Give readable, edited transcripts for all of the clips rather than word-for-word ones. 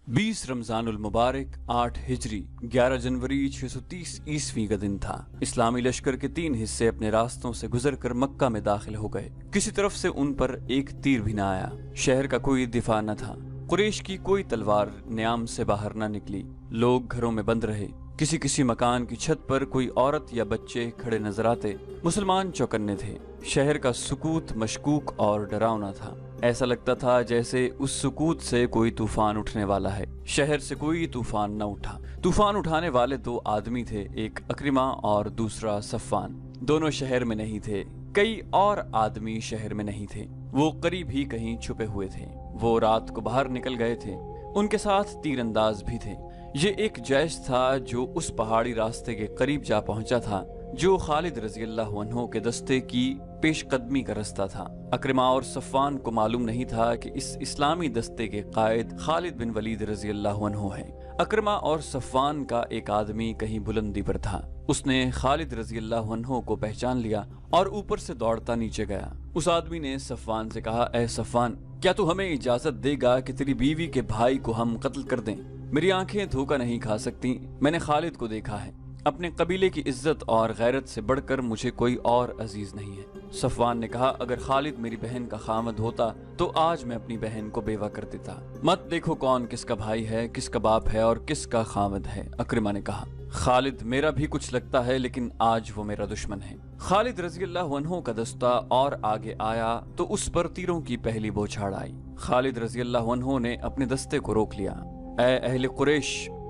20 रमजानुल मुबारक 8 हिजरी 11 जनवरी 630 ईस्वी का दिन था। इस्लामी लश्कर के 3 हिस्से अपने रास्तों से गुजरकर मक्का में दाखिल हो गए। किसी तरफ से उन पर एक तीर भी न आया। शहर का कोई दिफा न था। कुरैश की कोई तलवार न्याम से बाहर न निकली। लोग घरों में बंद रहे। किसी किसी मकान की छत पर कोई औरत या बच्चे खड़े नजर आते। मुसलमान चौकन्ने थे। शहर का सुकूत मशकूक और डरावना था। ऐसा लगता था जैसे उस सुकूत से कोई तूफान उठने वाला है। शहर से कोई तूफान न उठा। तूफान उठाने वाले 2 आदमी थे, एक अक्रिमा और दूसरा सफ़वान। दोनों शहर में नहीं थे। कई और आदमी शहर में नहीं थे। वो करीब ही कहीं छुपे हुए थे। वो रात को बाहर निकल गए थे। उनके साथ तीरंदाज भी थे। ये एक जैश था जो उस पहाड़ी रास्ते के करीब जा पहुंचा था जो खालिद रजी अल्लाह अन्हु के दस्ते की पेशकदमी का रास्ता था। अक्रिमा और सफ़वान को मालूम नहीं था कि इस इस्लामी दस्ते के कायद खालिद बिन वलीद रजी अल्लाह अन्हु है। अक्रिमा और सफ़वान का एक आदमी कहीं बुलंदी पर था। उसने खालिद रजी अल्लाह अन्हु को पहचान लिया और ऊपर से दौड़ता नीचे गया। उस आदमी ने सफ़वान से कहा, ऐ सफ़वान, क्या तू हमें इजाजत देगा कि तेरी बीवी के भाई को हम कत्ल कर दें? मेरी आंखें धोखा नहीं खा सकती। मैंने खालिद को देखा है। अपने कबीले की इज्जत और गैरत से बढ़कर मुझे कोई और अजीज नहीं है। सफ़वान ने कहा, अगर खालिद मेरी बहन का खामद होता तो आज मैं अपनी बहन को बेवा कर देता। मत देखो कौन किसका भाई है, किसका बाप है और किसका खामद है। अक्रिमा ने कहा, खालिद मेरा भी कुछ लगता है, लेकिन आज वो मेरा दुश्मन है। खालिद रजी अल्लाह अन्हु का दस्ता और आगे आया तो उस पर तीरों की पहली बौछार आई। खालिद रजी अल्लाह अन्हु ने अपने दस्ते को रोक लिया। ऐ अहले कुरैश,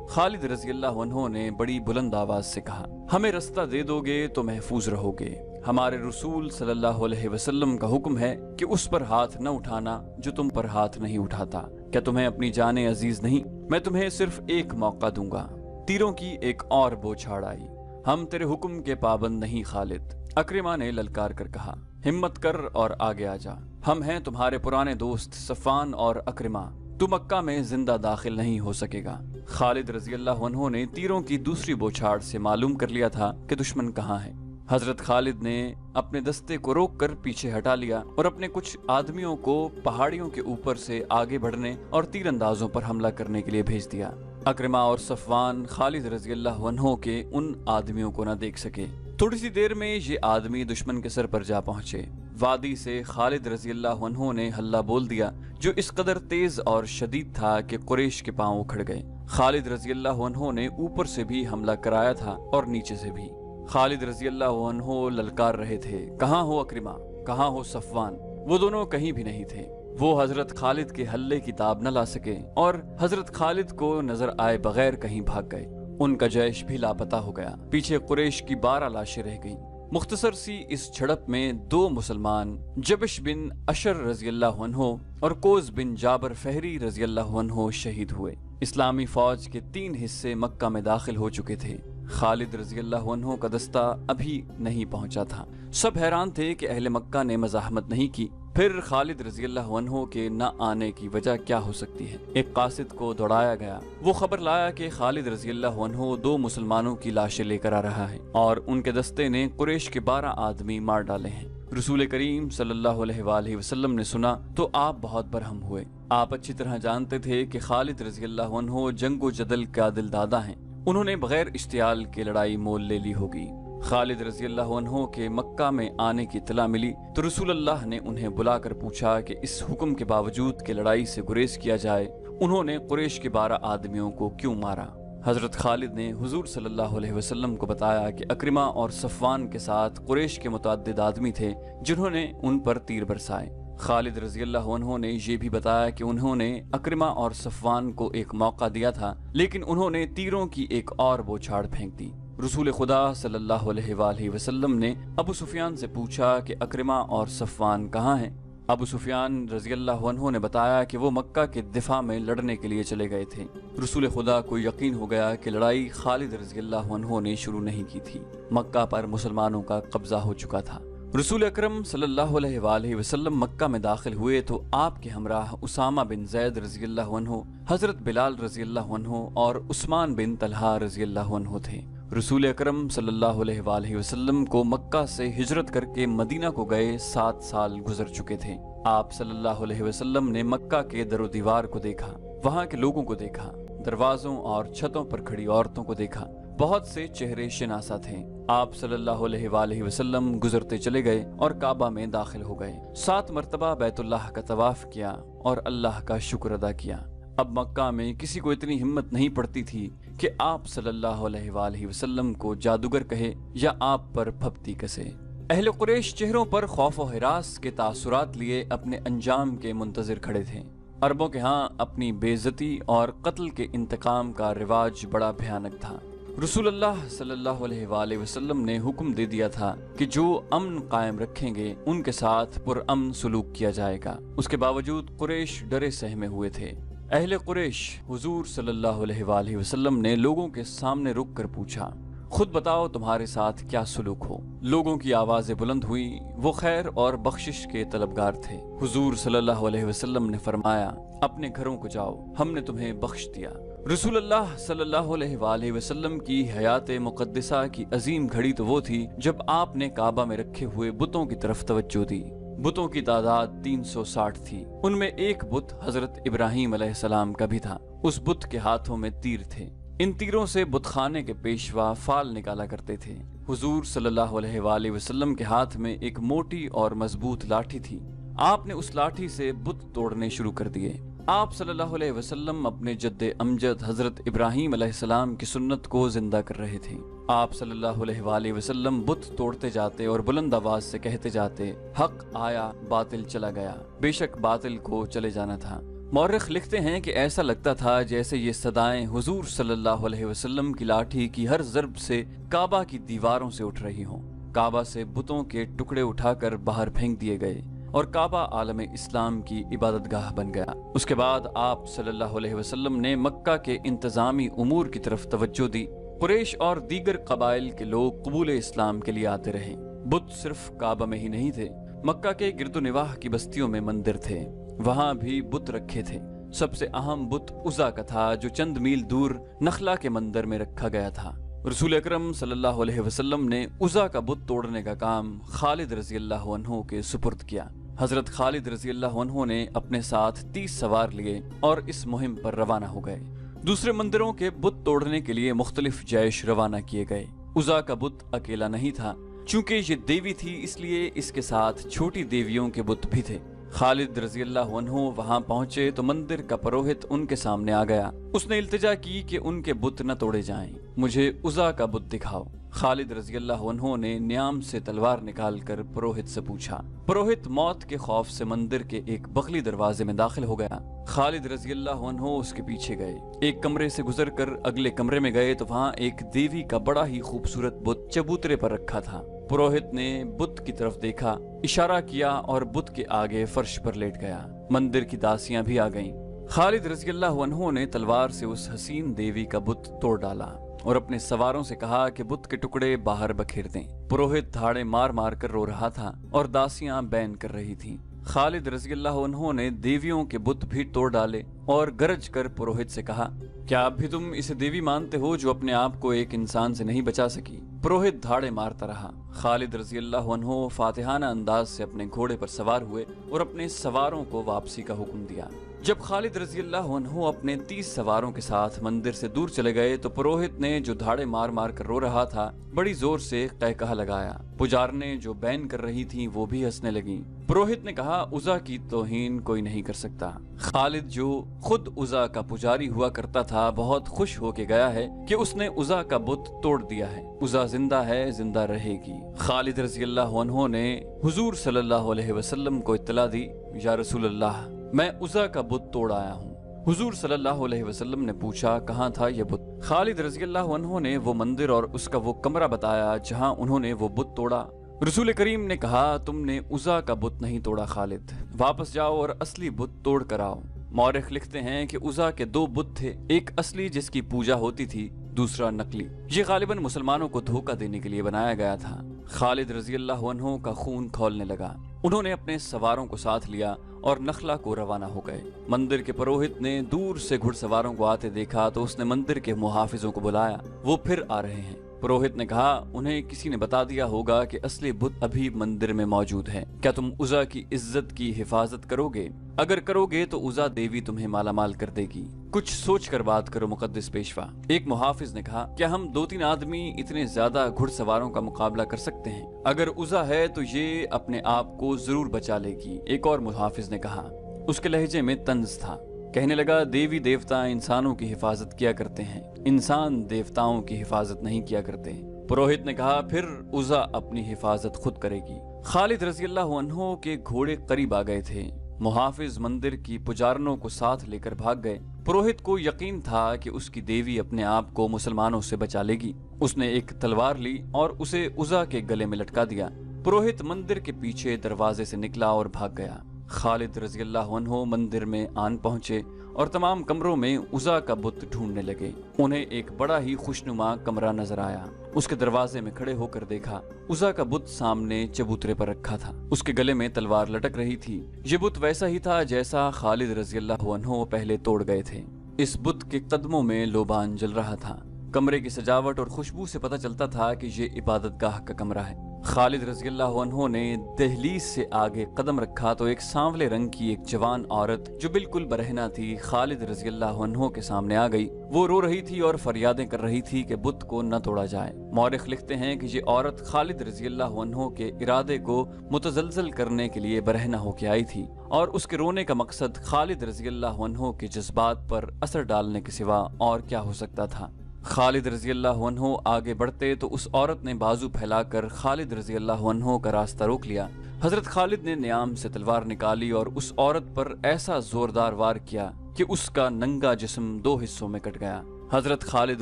खालिद रजी अल्लाह अन्हु ने बड़ी बुलंद आवाज से कहा, हमें रास्ता दे दोगे तो महफूज रहोगे। हमारे रसूल सल्लल्लाहु अलैहि वसल्लम का हुक्म है कि उस पर हाथ न उठाना जो तुम पर हाथ नहीं उठाता। क्या तुम्हें अपनी जाने अजीज नहीं? मैं तुम्हें सिर्फ एक मौका दूंगा। तीरों की एक और बौछार आई। हम तेरे हुक्म के पाबंद नहीं खालिद। अक्रिमा ने ललकार कर कहा, हिम्मत कर और आगे आ जा। हम हैं तुम्हारे पुराने दोस्त सफ़वान और अक्रिमा। तू मक्का में जिंदा दाखिल नहीं हो सकेगा। खालिद रजी अल्लाह अन्हु ने तीरों की दूसरी बौछार से मालूम कर लिया था कि दुश्मन कहाँ है। हजरत खालिद ने अपने दस्ते को रोककर पीछे हटा लिया और अपने कुछ आदमियों को पहाड़ियों के ऊपर से आगे बढ़ने और तीरंदाजों पर हमला करने के लिए भेज दिया। अक्रिमा और सफ़वान खालिद रजी अल्लाह अन्हु के उन आदमियों को न देख सके। थोड़ी सी देर में ये आदमी दुश्मन के सर पर जा पहुंचे। वादी से खालिद रजी अल्लाह अन्हु ने हल्ला बोल दिया जो इस कदर तेज और शदीद था कि कुरैश के पांव उखड़ गए। खालिद रजी अल्लाह अन्हु ने ऊपर से भी हमला कराया था और नीचे से भी। खालिद रजी अल्लाह अन्हु ललकार रहे थे, कहाँ हो अक्रिमा, कहाँ हो सफ़वान? वो दोनों कहीं भी नहीं थे। वो हजरत खालिद के हल्ले की ताब न ला सके और हजरत खालिद को नजर आए बगैर कहीं भाग गए। उनका जैश भी लापता हो गया। पीछे कुरैश की 12 लाशें रह गईं। मुख्तसर सी इस झड़प में 2 मुसलमान जबिश बिन अशर रजी अल्लाह अन्हु और कोज बिन जाबर फहरी रजी अल्लाह अन्हु शहीद हुए। इस्लामी फौज के 3 हिस्से मक्का में दाखिल हो चुके थे। खालिद रजी अल्लाह अन्हु का दस्ता अभी नहीं पहुंचा था। सब हैरान थे कि अहले मक्का ने मज़ाहमत नहीं की। फिर खालिद रजी अल्लाह अन्हु के न आने की वजह क्या हो सकती है? एक कासिद को दौड़ाया गया। वो खबर लाया कि खालिद रजी अल्लाह अन्हु 2 मुसलमानों की लाशें लेकर आ रहा है और उनके दस्ते ने कुरैश के 12 आदमी मार डाले हैं। रसूल करीम सल्लल्लाहु अलैहि वसल्लम ने सुना तो आप बहुत बरहम हुए। आप अच्छी तरह जानते थे कि खालिद रजी अल्लाह अन्हु जंगो जदल का दिलदादा हैं। उन्होंने बगैर इश्तियाल के लड़ाई मोल ले ली होगी। खालिद रजी अल्लाह अन्हु के मक्का में आने की इत्तला मिली तो रसूल अल्लाह ने उन्हें बुलाकर पूछा कि इस हुक्म के बावजूद कि लड़ाई से गुरेज किया जाए, उन्होंने कुरैश के 12 आदमियों को क्यों मारा? हजरत खालिद ने हुजूर सल्लल्लाहु अलैहि वसल्लम को बताया कि अक्रिमा और सफ़वान के साथ कुरैश के मुतअद्दिद आदमी थे जिन्होंने उन पर तीर बरसाए। खालिद रजी अल्लाह अन्हु ने ये भी बताया कि उन्होंने अक्रिमा और सफ़वान को एक मौका दिया था, लेकिन उन्होंने तीरों की एक और बौछार फेंक दी। रसूल खुदा सल्लल्लाहु अलैहि वसल्लम ने अबू सुफियान से पूछा कि अक्रिमा और सफ़वान कहाँ हैं? अबू सुफियान रजी अल्लाह अन्हु ने बताया कि वो मक्का के दिफा में लड़ने के लिए चले गए थे। रसूल खुदा को यकीन हो गया कि लड़ाई खालिद रजी अल्लाह अन्हु ने शुरू नहीं की थी। मक्का पर मुसलमानों का कब्जा हो चुका था। रसूल अकरम सल्लल्लाहु अलैहि वसल्लम मक्का में दाखिल हुए तो आपके हमराह उसामा बिन जैद रजी अल्लाह अन्हु, हजरत बिलाल रजी अल्लाह अन्हु और उस्मान बिन तलहा रजी अल्लाह अन्हु थे। रसूल अकरम सल्लल्लाहु अलैहि वसल्लम को मक्का से हिजरत करके मदीना को गए 7 साल गुजर चुके थे। आप सल्लल्लाहु अलैहि वसल्लम ने मक्का के दरो दीवार को देखा। वहां के लोगों को देखा, दरवाजों और छतों पर खड़ी औरतों को देखा। बहुत से चेहरे शिनासा थे। आप सल्लल्लाहु अलैहि वसल्लम गुजरते चले गए और काबा में दाखिल हो गए। 7 मरतबा बैतुल्लाह का तवाफ किया और अल्लाह का शुक्र अदा किया। अब मक्का में किसी को इतनी हिम्मत नहीं पड़ती थी कि आप सल्लल्लाहु अलैहि वसल्लम को जादूगर कहे या आप पर फप्ती कसे। अहले कुरैश चेहरों पर खौफ और हिरास के तासुरात लिए अपने अंजाम के मुंतजिर खड़े थे। अरबों के यहाँ अपनी बेइज्जती और कत्ल के इंतकाम का रिवाज बड़ा भयानक था। रसूलुल्लाह सल्लल्लाहु अलैहि वसल्लम ने हुक्म दे दिया था कि जो अमन कायम रखेंगे उनके साथ पुरअमन सलूक किया जाएगा। उसके बावजूद कुरैश डरे सहमे हुए थे। अहले कुरैश हुजूर सल्लल्लाहु अलैहि वसल्लम ने लोगों के सामने रुक कर पूछा, खुद बताओ तुम्हारे साथ क्या सलूक हो। लोगों की आवाजें बुलंद हुई। वो खैर और बख्शिश के तलबगार थे। हुजूर सल्लल्लाहु अलैहि वसल्लम ने फरमाया, अपने घरों को जाओ, हमने तुम्हें बख्श दिया। रसूलुल्लाह सल्लल्लाहु अलैहि वसल्लम की हयात मुक़द्दिसा की अजीम घड़ी तो वो थी जब आपने काबा में रखे हुए बुतों की तरफ तवज्जो दी। बुतों की तादाद 360 थी। उनमें एक बुत हजरत इब्राहीम अलैहिस्सलाम का भी था। उस बुत के हाथों में तीर थे। इन तीरों से बुतखाने के पेशवा फाल निकाला करते थे। हुजूर सल्लल्लाहु अलैहि वसल्लम के हाथ में एक मोटी और मजबूत लाठी थी। आपने उस लाठी से बुत तोड़ने शुरू कर दिए। आप सल्लल्लाहु अलैहि वसल्लम अपने जद्दे अमजद हजरत इब्राहीम अलैहिस्सलाम की सुन्नत को जिंदा कर रहे थे। आप सल्लल्लाहु अलैहि वसल्लम बुत तोड़ते जाते और बुलंद आवाज से कहते जाते, हक आया बातिल चला गया। बेशक बातिल को चले जाना था। मौरख लिखते हैं कि ऐसा लगता था जैसे ये सदाएं हुजूर सल्लल्लाहु अलैहि वसल्लम की लाठी की हर ज़र्ब से काबा की दीवारों से उठ रही हों। काबा से बुतों के टुकड़े उठाकर बाहर फेंक दिए गए और काबा आलम इस्लाम की इबादतगाह बन गया। उसके बाद आप सल्लल्लाहु अलैहि वसल्लम ने मक्का के इंतजामी उमूर की तरफ तवज्जो दी। कुरैश और दीगर कबाइल के लोग कबूल इस्लाम के लिए आते रहे। बुत सिर्फ काबा में ही नहीं थे, मक्का के गिरदोनिवाह की बस्तियों में मंदिर थे, वहां भी बुत रखे थे। सबसे अहम बुत उज़ा का था जो चंद मील दूर नखला के मंदिर में रखा गया था। रसूल अकरम सल्लल्लाहु अलैहि वसल्लम ने उज़ा का बुत तोड़ने का काम खालिद रज़ियल्लाहु अन्हु के सुपुर्द किया। हजरत खालिद रज़ियल्लाहु अन्हु ने अपने साथ 30 सवार लिए और इस मुहिम पर रवाना हो गए। दूसरे मंदिरों के बुत तोड़ने के लिए मुख्तलिफ जैश रवाना किए गए। उज़ा का बुत अकेला नहीं था, चूंकि ये देवी थी इसलिए इसके साथ छोटी देवियों के बुत भी थे। खालिद रज़ियल्लाहु अन्हु वहां पहुंचे तो मंदिर का पुरोहित उनके सामने आ गया। उसने इल्तिजा की कि उनके बुत न तोड़े जाएं, मुझे उज़ा का बुत दिखाओ। खालिद रज़ियल्लाहु अन्हु ने न्याम से तलवार निकालकर पुरोहित से पूछा। पुरोहित मौत के खौफ से मंदिर के एक बगली दरवाजे में दाखिल हो गया। खालिद रज़ियल्लाहु अन्हु उसके पीछे गए। एक कमरे से गुजरकर अगले कमरे में गए तो वहाँ एक देवी का बड़ा ही खूबसूरत बुत चबूतरे पर रखा था। पुरोहित ने बुत की तरफ देखा, इशारा किया और बुत के आगे फर्श पर लेट गया। मंदिर की दासियां भी आ गईं। खालिद रज़ियल्लाहु अन्हु ने तलवार से उस हसीन देवी का बुत तोड़ डाला और अपने सवारों से कहा कि बुत के टुकड़े बाहर बखेर दें। पुरोहित धाड़े मार मार कर रो रहा था और दासियां बैन कर रही थीं। खालिद रज़ियल्लाहु अन्हु ने देवियों के बुत भी तोड़ डाले और गरज कर पुरोहित से कहा, क्या अब भी तुम इसे देवी मानते हो जो अपने आप को एक इंसान से नहीं बचा सकी? पुरोहित धाड़े मारता रहा। खालिद रज़ियल्लाहु अन्हु फातिहाना अंदाज से अपने घोड़े पर सवार हुए और अपने सवारों को वापसी का हुक्म दिया। जब खालिद रज़ियल्लाहु अन्हु अपने 30 सवारों के साथ मंदिर से दूर चले गए तो पुरोहित ने जो धाड़े मार मार कर रो रहा था बड़ी जोर से कहकहा लगाया। पुजारने जो बैन कर रही थीं वो भी हंसने लगीं। पुरोहित ने कहा, उज़ा की तौहीन कोई नहीं कर सकता। खालिद जो खुद उज़ा का पुजारी हुआ करता था बहुत खुश होके गया है कि उसने उज़ा का बुत तोड़ दिया है। उज़ा जिंदा है, जिंदा रहेगी। खालिद रज़ियल्लाहु अन्हु ने हुजूर सल्लल्लाहु अलैहि वसल्लम को इत्तला दी, या रसूलल्लाह, मैं उज़ा का बुत तोड़ आया हूँ। हुजूर सल्लल्लाहु अलैहि वसल्लम ने पूछा, कहाँ था ये बुत? खालिद रज़ियल्लाहु अन्हु ने वो मंदिर और उसका वो कमरा बताया जहाँ उन्होंने वो बुत तोड़ा। रसूल करीम ने कहा, तुमने उज़ा का बुत नहीं तोड़ा खालिद, वापस जाओ और असली बुत तोड़ कर आओ। मौरख लिखते हैं कि उज़ा के 2 बुत थे, एक असली जिसकी पूजा होती थी, दूसरा नकली। ये गालिबन मुसलमानों को धोखा देने के लिए बनाया गया था। खालिद रज़ियल्लाहु अन्हु का खून खौलने लगा। उन्होंने अपने सवारों को साथ लिया और नखला को रवाना हो गए। मंदिर के पुरोहित ने दूर से घुड़सवारों को आते देखा तो उसने मंदिर के मुहाफिजों को बुलाया। वो फिर आ रहे हैं। पुरोहित ने कहा, उन्हें किसी ने बता दिया होगा कि असली बुत अभी मंदिर में मौजूद है। क्या तुम उज़ा की इज्जत की हिफाजत करोगे? अगर करोगे तो उज़ा देवी तुम्हें मालामाल कर देगी। कुछ सोच कर बात करो मुकद्दस पेशवा। एक मुहाफिज ने कहा, क्या हम 2-3 आदमी इतने ज्यादा घुड़सवारों का मुकाबला कर सकते हैं? अगर उज़ा है तो ये अपने आप को जरूर बचा लेगी। एक और मुहाफिज ने कहा, उसके लहजे में तंज था। कहने लगा, देवी देवता इंसानों की हिफाजत किया करते हैं, इंसान देवताओं की हिफाजत नहीं किया करते। पुरोहित ने कहा, फिर उज़ा अपनी हिफाजत खुद करेगी। खालिद रज़ी अल्लाह अन्हु के घोड़े करीब आ गए थे। मुहाफिज मंदिर की पुजारनों को साथ लेकर भाग गए। पुरोहित को यकीन था कि उसकी देवी अपने आप को मुसलमानों से बचा लेगी। उसने एक तलवार ली और उसे उज़ा के गले में लटका दिया। पुरोहित मंदिर के पीछे दरवाजे से निकला और भाग गया। खालिद रज़ी अल्लाह अन्हु मंदिर में आन पहुंचे और तमाम कमरों में उज़ा का बुत ढूंढने लगे। उन्हें एक बड़ा ही खुशनुमा कमरा नजर आया। उसके दरवाजे में खड़े होकर देखा, उज़ा का बुत सामने चबूतरे पर रखा था। उसके गले में तलवार लटक रही थी। ये बुत वैसा ही था जैसा खालिद रज़ी अल्लाह अन्हु पहले तोड़ गए थे। इस बुत के कदमों में लोबान जल रहा था। कमरे की सजावट और खुशबू से पता चलता था कि ये इबादतगाह का कमरा है। खालिद रज़ी अल्लाह अन्हु ने दहलीज से आगे कदम रखा तो एक सांवले रंग की एक जवान औरत जो बिल्कुल बरहना थी खालिद रज़ी अल्लाह अन्हु के सामने आ गई। वो रो रही थी और फरियादें कर रही थी कि बुत को न तोड़ा जाए। मौरिख लिखते हैं कि ये औरत खालिद रज़ी अल्लाह अन्हु के इरादे को मुतजलजल करने के लिए बरहना होकर आई थी और उसके रोने का मकसद खालिद रज़ी अल्लाह अन्हु के जज्बात पर असर डालने के सिवा और क्या हो सकता था। खालिद रज़ी अल्लाह अन्हु आगे बढ़ते तो उस औरत ने बाजू फैलाकर खालिद रज़ी अल्लाह अन्हु का रास्ता रोक लिया। हजरत खालिद ने न्याम से तलवार निकाली और उस औरत पर ऐसा जोरदार वार किया कि उसका नंगा जिस्म 2 हिस्सों में कट गया। हजरत खालिद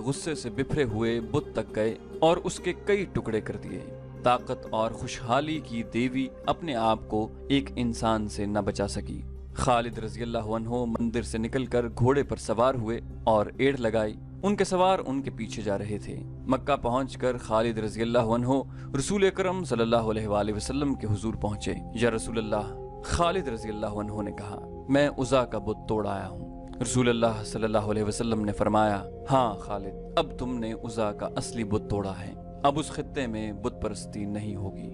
गुस्से से बिफरे हुए बुत तक गए और उसके कई टुकड़े कर दिए। ताकत और खुशहाली की देवी अपने आप को एक इंसान से न बचा सकी। खालिद रज़ी अल्लाह अन्हु मंदिर से निकलकर घोड़े पर सवार हुए और एड़ लगाई। उनके सवार उनके पीछे जा रहे थे। मक्का पहुंचकर खालिद रज़ी अल्लाह अन्हु रसूल अकरम सल्लल्लाहु अलैहि वसल्लम के हुजूर पहुंचे। या रसूल अल्लाह, खालिद रज़ी अल्लाह अन्हु ने कहा, मैं उज़ा का बुत तोड़ आया हूँ। रसूल अल्लाह सल्लल्लाहु अलैहि वसल्लम ने फरमाया, हाँ खालिद, अब तुमने उज़ा का असली बुत तोड़ा है। अब उस खित्ते में बुत परस्ती नहीं होगी।